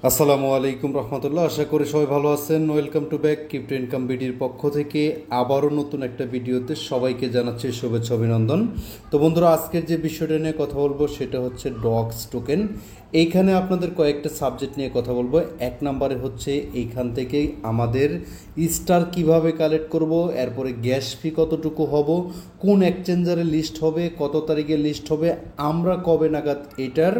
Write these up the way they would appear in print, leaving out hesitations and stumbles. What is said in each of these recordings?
আসসালামু আলাইকুম রহমতুল্লাহ। আশা করি সবাই ভালো আছেন। Welcome to back crypto income বিডির পক্ষ থেকে আবারও নতুন একটা ভিডিওতে সবাইকে জানাচ্ছি শুভেচ্ছা অভিনন্দন। তো বন্ধুরা, আজকের যে বিষয়টা নিয়ে কথা বলবো সেটা হচ্ছে ডক্স টোকেন। এইখানে আপনাদের কয়েকটা সাবজেক্ট নিয়ে কথা বলবো। এক নম্বরে হচ্ছে এইখান থেকে আমাদের স্টার কিভাবে কালেক্ট করব, এরপরে গ্যাস ফি কতটুকু হব, কোন এক্সচেঞ্জারে লিস্ট হবে, কত তারিখে লিস্ট হবে, আমরা কবে নাগাদ এটার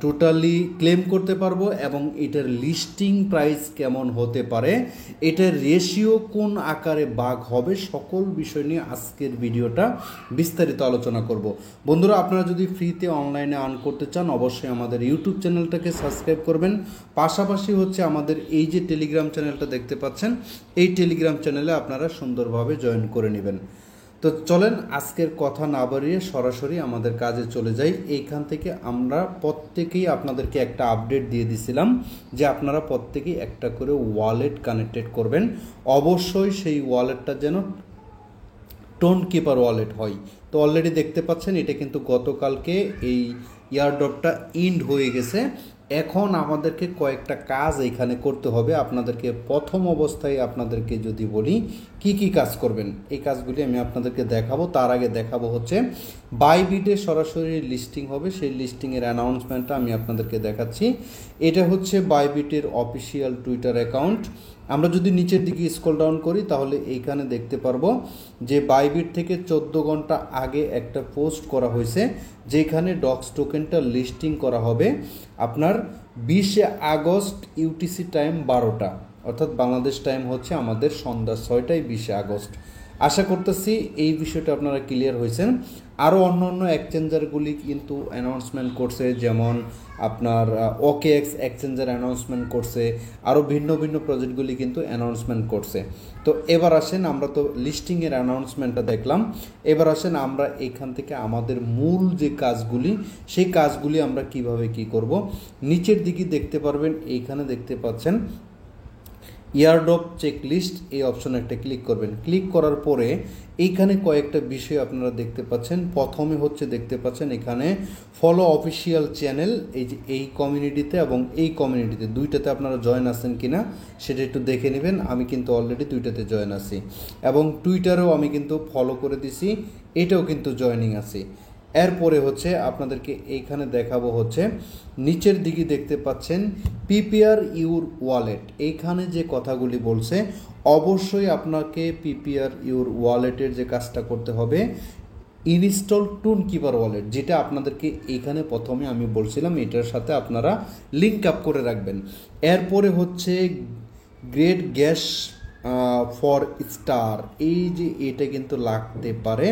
টোটালি ক্লেম করতে পারবো এবং এটার লিস্টিং প্রাইস কেমন হতে পারে, এটার রেশিও কোন আকারে ভাগ হবে, সকল বিষয় নিয়ে আজকের ভিডিওটা বিস্তারিত আলোচনা করব। বন্ধুরা, আপনারা যদি ফ্রিতে অনলাইনে আর্ন করতে চান অবশ্যই আমাদের ইউটিউব চ্যানেলটাকে সাবস্ক্রাইব করবেন। পাশাপাশি হচ্ছে আমাদের এই যে টেলিগ্রাম চ্যানেলটা দেখতে পাচ্ছেন, এই টেলিগ্রাম চ্যানেলে আপনারা সুন্দরভাবে জয়েন করে নেবেন। তো চলেন আজকের কথা না বাড়িয়ে সরাসরি আমাদের কাজে চলে যাই। এইখান থেকে আমরা প্রত্যেকেই আপনাদেরকে একটা আপডেট দিয়ে দিছিলাম যে আপনারা প্রত্যেকেই একটা করে ওয়ালেট কানেক্টেড করবেন। অবশ্যই সেই ওয়ালেটটা যেন টোন কিপার ওয়ালেট হয়। তো অলরেডি দেখতে পাচ্ছেন এটা কিন্তু গতকালকে এই ইয়ারড্রপটা ইন্ড হয়ে গেছে। এখন আমাদেরকে কয়েকটা কাজ এখানে করতে হবে। আপনাদেরকে প্রথম অবস্থায় আপনাদেরকে যদি বলি কি কি কাজ করবেন, এই কাজগুলি আমি আপনাদেরকে দেখাবো। তার আগে দেখাবো হচ্ছে বাইবিটে সরাসরি লিস্টিং হবে, সেই লিস্টিংয়ের অ্যানাউন্সমেন্টটা আমি আপনাদেরকে দেখাচ্ছি। এটা হচ্ছে বাইবিটের অফিসিয়াল টুইটার অ্যাকাউন্ট। আমরা যদি নিচের দিকে স্ক্রল ডাউন করি তাহলে এইখানে দেখতে পারবো যে বাইবিট থেকে 14 ঘন্টা আগে একটা পোস্ট করা হয়েছে যেখানে ডক্স টোকেনটা লিস্টিং করা হবে আপনার 20 আগস্ট ইউটিসি টাইম 12টা, অর্থাৎ বাংলাদেশ টাইম হচ্ছে আমাদের সন্ধ্যা 6টায় 20 আগস্ট। আশা করতেছি এই বিষয়টা আপনারা ক্লিয়ার হয়েছেন। আরও অন্য অন্য এক্সচেঞ্জারগুলি কিন্তু অ্যানাউন্সমেন্ট করছে, যেমন আপনার ওকেএক্স এক্সচেঞ্জার অ্যানাউন্সমেন্ট করছে, আরও ভিন্ন ভিন্ন প্রজেক্টগুলি কিন্তু অ্যানাউন্সমেন্ট করছে। তো এবার আসেন, আমরা তো লিস্টিংয়ের অ্যানাউন্সমেন্টটা দেখলাম, এবার আসেন আমরা এখান থেকে আমাদের মূল যে কাজগুলি সেই কাজগুলি আমরা কিভাবে কি করব। নিচের দিকে দেখতে পারবেন, এইখানে দেখতে পাচ্ছেন ইয়ারড্রপ চেকলিস্ট, এই অপশনে একটা ক্লিক করবেন। ক্লিক করার পরে এইখানে কয়েকটা বিষয় আপনারা দেখতে পাচ্ছেন। প্রথমে হচ্ছে দেখতে পাচ্ছেন এখানে ফলো অফিসিয়াল চ্যানেল, এই যে এই কমিউনিটিতে এবং এই কমিউনিটিতে দুইটাতে আপনারা জয়েন আছেন কিনা সেটা একটু দেখে নেবেন। আমি কিন্তু অলরেডি দুইটাতে জয়েন আছি এবং টুইটারেও আমি কিন্তু ফলো করে দিছি, এটাও কিন্তু জয়েনিং আছি। এরপরে হচ্ছে আপনাদেরকে এইখানে দেখাবো হচ্ছে নিচের দিকে দেখতে পাচ্ছেন প্রিপেয়ার ইউর ওয়ালেট। এইখানে যে কথাগুলি বলছে অবশ্যই আপনাকে প্রিপেয়ার ইউর ওয়ালেটের যে কাজটা করতে হবে, ইনস্টল টোন কিপার ওয়ালেট, যেটা আপনাদেরকে এইখানে প্রথমে আমি বলছিলাম এটার সাথে আপনারা লিঙ্ক আপ করে রাখবেন। এরপরে হচ্ছে গ্রেট গ্যাস ফর স্টার, এই যে এটা কিন্তু লাগতে পারে,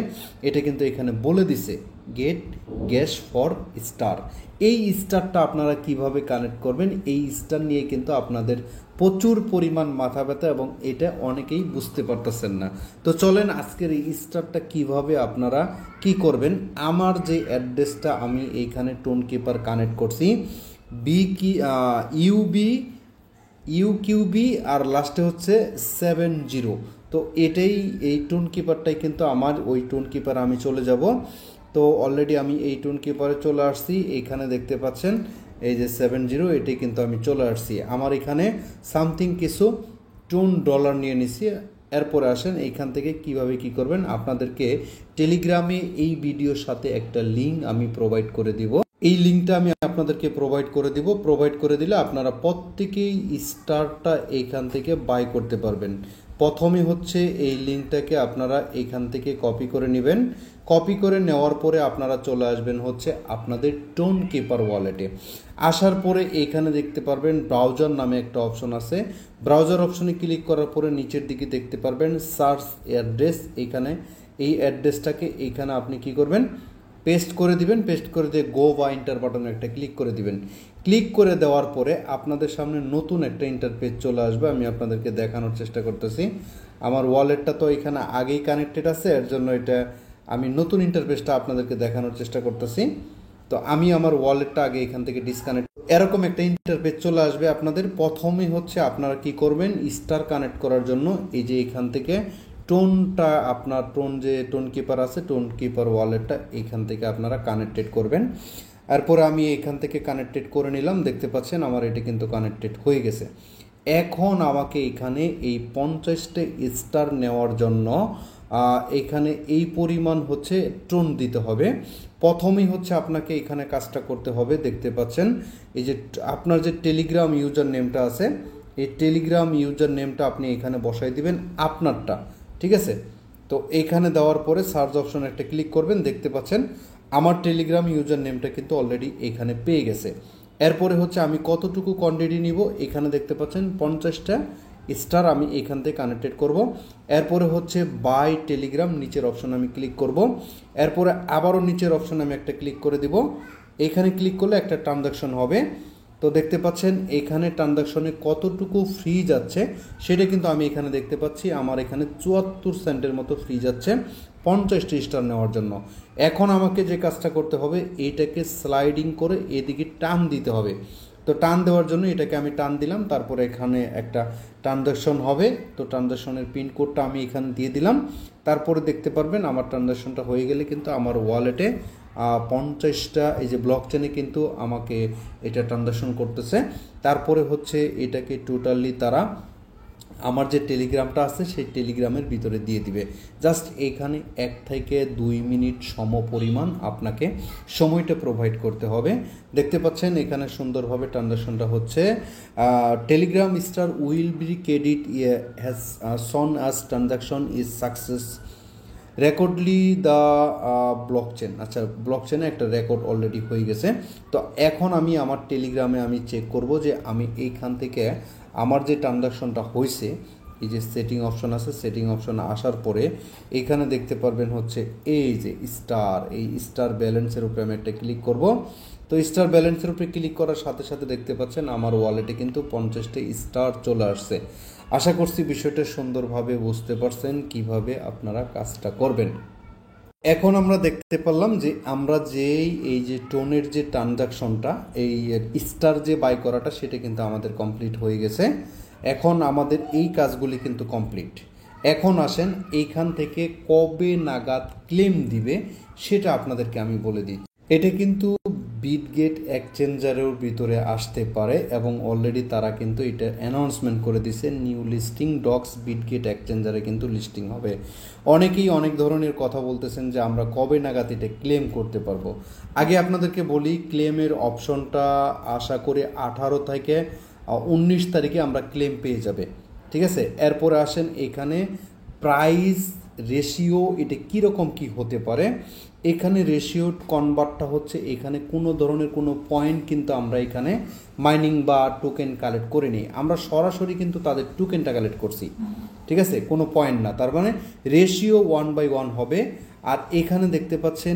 এটা কিন্তু এখানে বলে দিছে গেট গ্যাস ফর স্টার। এই স্টারটা আপনারা কিভাবে কানেক্ট করবেন, এই স্টার নিয়ে কিন্তু আপনাদের প্রচুর পরিমাণ মাথা ব্যথা এবং এটা অনেকেই বুঝতে পারতেছেন না। তো চলেন আজকের এই স্টারটা কিভাবে আপনারা কি করবেন। আমার যে অ্যাড্রেসটা আমি এইখানে টোন কিপার কানেক্ট করছি ইউকিউবি আর লাস্টে হচ্ছে 70। তো এটাই এই টোন কিপারটাই কিন্তু আমার, ওই টোন কিপার আমি চলে যাব। তো অলরেডি আমি এই টোন কিপারে চলে আসছি। এইখানে দেখতে পাচ্ছেন এই যে 70, এটাই কিন্তু আমি চলে আসছি। আমার এখানে সামথিং কিছু টোন ডলার নিয়ে নিছি। এরপরে আসেন এইখান থেকে কিভাবে কি করবেন। আপনাদেরকে টেলিগ্রামে এই ভিডিওর সাথে একটা লিঙ্ক আমি প্রোভাইড করে দিব। এই লিঙ্কটা আমি আপনাদেরকে প্রোভাইড করে দিব। প্রোভাইড করে দিলে আপনারা প্রত্যেকেই স্টারটা এইখান থেকে বাই করতে পারবেন। প্রথমে হচ্ছে এই লিঙ্কটাকে আপনারা এইখান থেকে কপি করে নেবেন। কপি করে নেওয়ার পরে আপনারা চলে আসবেন হচ্ছে আপনাদের টোন কিপার ওয়ালেটে। আসার পরে এইখানে দেখতে পারবেন ব্রাউজার নামে একটা অপশন আছে। ব্রাউজার অপশনে ক্লিক করার পরে নিচের দিকে দেখতে পারবেন সার্চ অ্যাড্রেস। এইখানে এই অ্যাড্রেসটাকে এইখানে আপনি কি করবেন, পেস্ট করে দিবেন। পেস্ট করে দিয়ে গো বা ইন্টার বাটনে একটা ক্লিক করে দিবেন। ক্লিক করে দেওয়ার পরে আপনাদের সামনে নতুন একটা ইন্টারপেজ চলে আসবে। আমি আপনাদেরকে দেখানোর চেষ্টা করতেছি। আমার ওয়ালেটটা তো এখানে আগেই কানেক্টেড আছে, এর জন্য এটা আমি নতুন ইন্টারপেজটা আপনাদেরকে দেখানোর চেষ্টা করতেছি। তো আমি আমার ওয়ালেটটা আগে এখান থেকে ডিসকানেক্ট, এরকম একটা ইন্টারপেজ চলে আসবে আপনাদের। প্রথমে হচ্ছে আপনারা কি করবেন, স্টার কানেক্ট করার জন্য এই যে এখান থেকে টোনটা, আপনার টোন যে টোন কিপার আছে, টোন কিপার ওয়ালেটটা এখান থেকে আপনারা কানেক্টেড করবেন। এরপরে আমি এখান থেকে কানেক্টেড করে নিলাম, দেখতে পাচ্ছেন আমার এটা কিন্তু কানেক্টেড হয়ে গেছে। এখন আমাকে এখানে এই 50টা স্টার নেওয়ার জন্য এখানে এই পরিমাণ হচ্ছে টোন দিতে হবে। প্রথমেই হচ্ছে আপনাকে এখানে কাজটা করতে হবে, দেখতে পাচ্ছেন এই যে আপনার যে টেলিগ্রাম ইউজার নেমটা আছে, এই টেলিগ্রাম ইউজার নেমটা আপনি এখানে বসাই দিবেন আপনারটা, ঠিক আছে। তো এইখানে দেওয়ার পরে সার্চ অপশনে একটা ক্লিক করবেন, দেখতে পাচ্ছেন আমার টেলিগ্রাম ইউজার নেমটা কিন্তু অলরেডি এখানে পেয়ে গেছে। এরপরে হচ্ছে আমি কতটুকু কোয়ান্টিটি নিব, এখানে দেখতে পাচ্ছেন 50টা স্টার আমি এখান থেকে কানেক্টেড করব। এরপরে হচ্ছে বাই টেলিগ্রাম, নিচের অপশন আমি ক্লিক করব। এরপরে আবারও নিচের অপশন আমি একটা ক্লিক করে দিব। এখানে ক্লিক করলে একটা ট্রানজাকশন হবে। তো দেখতে পাচ্ছেন এখানে ট্রানজাকশনে কতটুকু ফ্রি যাচ্ছে সেটা কিন্তু আমি এখানে দেখতে পাচ্ছি। আমার এখানে 74 সেন্টের মতো ফ্রি যাচ্ছে 50টি স্টার নেওয়ার জন্য। এখন আমাকে যে কাজটা করতে হবে, এইটাকে স্লাইডিং করে এদিকে টান দিতে হবে। তো টান দেওয়ার জন্য এটাকে আমি টান দিলাম, তারপরে এখানে একটা ট্রানজাকশন হবে। তো ট্রানজাকশনের পিনকোডটা আমি এখানে দিয়ে দিলাম। তারপরে দেখতে পারবেন আমার ট্রানজাকশনটা হয়ে গেলে কিন্তু আমার ওয়ালেটে 50টা এই যে ব্লক চেনে কিন্তু আমাকে এটা ট্রানজাকশন করতেছে। তারপরে হচ্ছে এটাকে টোটালি তারা আমার যে টেলিগ্রামটা আছে সেই টেলিগ্রামের ভিতরে দিয়ে দিবে। জাস্ট এখানে 1 থেকে 2 মিনিট সম পরিমাণ আপনাকে সময়টা প্রোভাইড করতে হবে। দেখতে পাচ্ছেন এখানে সুন্দরভাবে ট্রানজাকশনটা হচ্ছে। Telegram star will be credit has soon as transaction is success recordly the blockchain. আচ্ছা, ব্লকচেনে একটা রেকর্ড অলরেডি হয়ে গেছে। তো এখন আমি আমার টেলিগ্রামে আমি চেক করব যে আমি এইখান থেকে আমার যে ট্রানজাকশনটা হয়েছে, এই যে সেটিং অপশন আছে, সেটিং অপশন আসার পরে এখানে দেখতে পারবেন হচ্ছে এই যে স্টার, এই স্টার ব্যালেন্সের উপরে আমি একটা ক্লিক করব। তো স্টার ব্যালেন্সের উপরে ক্লিক করার সাথে সাথে দেখতে পাচ্ছেন আমার ওয়ালেটে কিন্তু 50টা স্টার চলে আসছে। আশা করছি বিষয়টা সুন্দরভাবে বুঝতে পারছেন কিভাবে আপনারা কাজটা করবেন। এখন আমরা দেখতে পারলাম যে আমরা যেই এই যে টোনের যে ট্রানজাকশনটা, এই স্টার যে বাই করাটা, সেটা কিন্তু আমাদের কমপ্লিট হয়ে গেছে। এখন আমাদের এই কাজগুলি কিন্তু কমপ্লিট। এখন আসেন এইখান থেকে কবে নাগাদ ক্লেম দিবে সেটা আপনাদেরকে আমি বলে দিই। এটা কিন্তু বিটগেট এক্সচেঞ্জারের ভিতরে আসতে পারে এবং অলরেডি তারা কিন্তু এটা অ্যানাউন্সমেন্ট করে দিছে, নিউ লিস্টিং ডক্স বিটগেট এক্সচেঞ্জারে কিন্তু লিস্টিং হবে। অনেকেই অনেক ধরনের কথা বলতেছেন যে আমরা কবে নাগাদ এটা ক্লেম করতে পারবো। আগে আপনাদেরকে বলি, ক্লেমের অপশনটা আশা করি 18 থেকে 19 তারিখে আমরা ক্লেম পেয়ে যাবে, ঠিক আছে। এরপরে আসেন এখানে প্রাইস রেশিও, এটা কীরকম কী হতে পারে। এখানে রেশিও কনভার্টটা হচ্ছে, এখানে কোনো ধরনের কোনো পয়েন্ট কিন্তু আমরা এখানে মাইনিং বা টোকেন কালেক্ট করে নিই, আমরা সরাসরি কিন্তু তাদের টোকেনটা কালেক্ট করছি, ঠিক আছে, কোনো পয়েন্ট না। তার মানে রেশিও 1/1 হবে। আর এখানে দেখতে পাচ্ছেন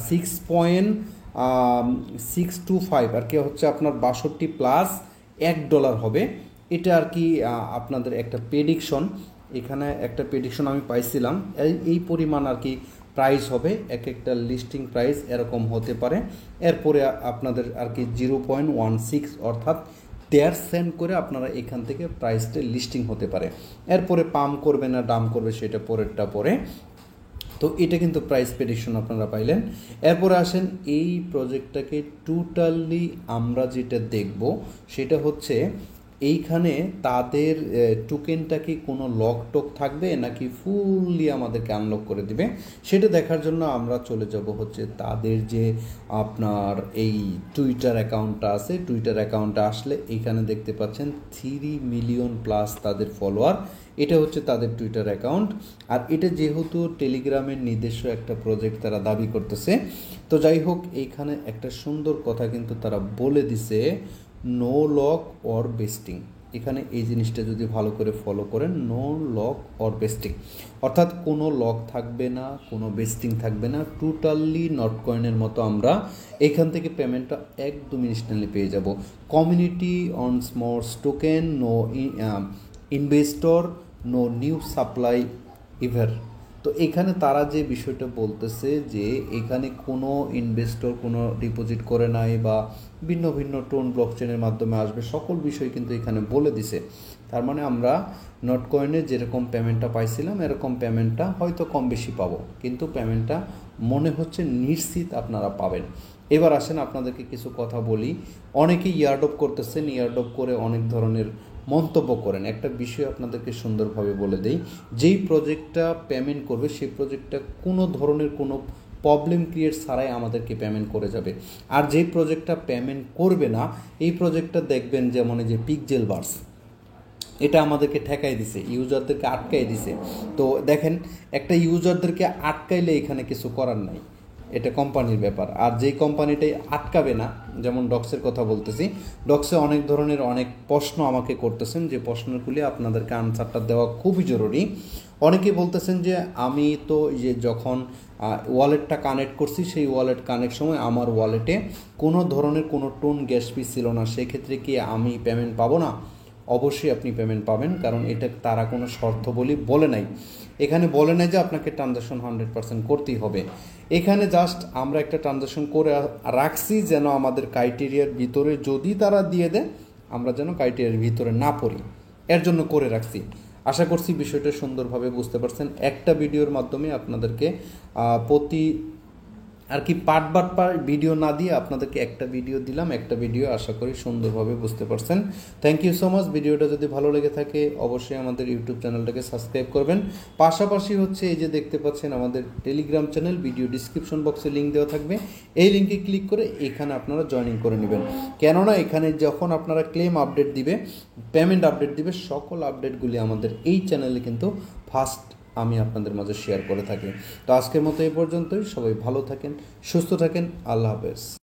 6.625 আর কি হচ্ছে আপনার 62 প্লাস $1 হবে। এটা আর কি আপনাদের একটা প্রেডিকশন, এখানে একটা প্রেডিকশন আমি পাইছিলাম, এই পরিমাণ আর কি প্রাইস হবে, এক একটা লিস্টিং প্রাইস এরকম হতে পারে। এরপরে আপনাদের আর কি 0.16 অর্থাৎ 1.5 সেন্ট করে আপনারা এখান থেকে প্রাইসটা লিস্টিং হতে পারে। এরপরে পাম্প করবে না ডাম্প করবে সেটা পরেরটা পরে। তো এটা কিন্তু প্রাইস প্রেডিকশন আপনারা পাইলেন। এরপরে আসেন এই প্রজেক্টটাকে টোটালি আমরা যেটা দেখব সেটা হচ্ছে এইখানে তাদের টোকেনটা কি কোনো লক টক থাকবে নাকি ফুললি আমাদেরকে আনলক করে দিবে, সেটা দেখার জন্য আমরা চলে যাব হচ্ছে তাদের যে আপনার এই টুইটার অ্যাকাউন্টটা আছে। টুইটার অ্যাকাউন্টে আসলে এখানে দেখতে পাচ্ছেন 3 মিলিয়ন প্লাস তাদের ফলোয়ার, এটা হচ্ছে তাদের টুইটার অ্যাকাউন্ট। আর এটা যেহেতু টেলিগ্রামের নিজস্ব একটা প্রজেক্ট তারা দাবি করতেছে, তো যাই হোক এইখানে একটা সুন্দর কথা কিন্তু তারা বলে দিছে, নো লক অর বেস্টিং। এখানে এই জিনিসটা যদি ভালো করে ফলো করেন, নো লক অর বেস্টিং অর্থাৎ কোনো লক থাকবে না, কোনো বেস্টিং থাকবে না, টোটালি নট কয়েনের মতো আমরা এখান থেকে পেমেন্টটা একদম ইনস্ট্যান্টলি পেয়ে যাব। Community on smalls token, no investor, no new supply ever. তো এখানে তারা যে বিষয়টা বলতেছে যে এখানে কোনো ইনভেস্টর কোনো ডিপোজিট করে নাই বা ভিন্ন ভিন্ন টোন ব্লকচেনের মাধ্যমে আসবে, সকল বিষয় কিন্তু এখানে বলে দিছে। তার মানে আমরা নট কয়েনে যেরকম পেমেন্টটা পাইছিলাম এরকম পেমেন্টটা হয়তো কম বেশি পাবো, কিন্তু পেমেন্টটা মনে হচ্ছে নিশ্চিত আপনারা পাবেন। এবার আসেন আপনাদেরকে কিছু কথা বলি। অনেকেই ইয়ারডপ করতেছেন, ইয়ারডপ করে অনেক ধরনের মন্তব্য করেন। একটা বিষয় আপনাদেরকে সুন্দরভাবে বলে দেই, যেই প্রজেক্টটা পেমেন্ট করবে সেই প্রজেক্টটা কোনো ধরনের কোনো প্রবলেম ক্রিয়েট ছাড়াই আমাদেরকে পেমেন্ট করে যাবে। আর যেই প্রজেক্টটা পেমেন্ট করবে না, এই প্রজেক্টটা দেখবেন যেমন এই যে পিক্সেল বার্স, এটা আমাদেরকে ঠেকাই দিছে, ইউজারদেরকে আটকাই দিছে। তো দেখেন, একটা ইউজারদেরকে আটকাইলে এখানে কিছু করার নাই, এটা কোম্পানির ব্যাপার। আর যেই কোম্পানিটাই আটকাবে না, যেমন ডক্সের কথা বলতেছি, ডক্সে অনেক ধরনের অনেক প্রশ্ন আমাকে করতেছেন, যে প্রশ্নগুলি আপনাদেরকে আনসারটা দেওয়া খুবই জরুরি। অনেকে বলতেছেন যে আমি তো যে যখন ওয়ালেটটা কানেক্ট করছি, সেই ওয়ালেট কানেক্ট সময় আমার ওয়ালেটে কোনো ধরনের কোনো টোন গ্যাস ফি ছিল না, সেক্ষেত্রে কি আমি পেমেন্ট পাবো না? অবশ্যই আপনি পেমেন্ট পাবেন, কারণ এটা তারা কোনো শর্ত বলে নাই। এখানে বলে নাই যে আপনাকে ট্রানজ্যাকশন 100% করতেই হবে। এখানে জাস্ট আমরা একটা ট্রানজ্যাকশন করে রাখছি, যেন আমাদের ক্রাইটেরিয়ার ভিতরে যদি তারা দিয়ে দেয়, আমরা যেন ক্রাইটেরিয়ার ভিতরে না পড়ি, এর জন্য করে রাখছি। আশা করছি বিষয়টা সুন্দরভাবে বুঝতে পারছেন। একটা ভিডিওর মাধ্যমে আপনাদেরকে প্রতি পার্ট ভিডিও না দিয়ে আপনাদেরকে একটা ভিডিও দিলাম, একটা ভিডিও আশা করি সুন্দরভাবে বুঝতে পারছেন। Thank you so much. ভিডিওটা যদি ভালো লেগে থাকে অবশ্যই আমাদের ইউটিউব চ্যানেলটাকে সাবস্ক্রাইব করবেন। পাশাপাশি হচ্ছে এই যে দেখতে পাচ্ছেন আমাদের টেলিগ্রাম চ্যানেল, ভিডিও ডিসক্রিপশন বক্সে লিঙ্ক দেওয়া থাকবে, এই লিঙ্কে ক্লিক করে এখানে আপনারা জয়েনিং করে নেবেন। কেননা এখানে যখন আপনারা ক্লেম আপডেট দিবে, পেমেন্ট আপডেট দিবে, সকল আপডেটগুলি আমাদের এই চ্যানেলে কিন্তু ফার্স্ট আমি আপনাদের মাঝে শেয়ার করে থাকি। তো আজকের মতো এই পর্যন্তই। সবাই ভালো থাকেন, সুস্থ থাকেন। আল্লাহ হাফেজ।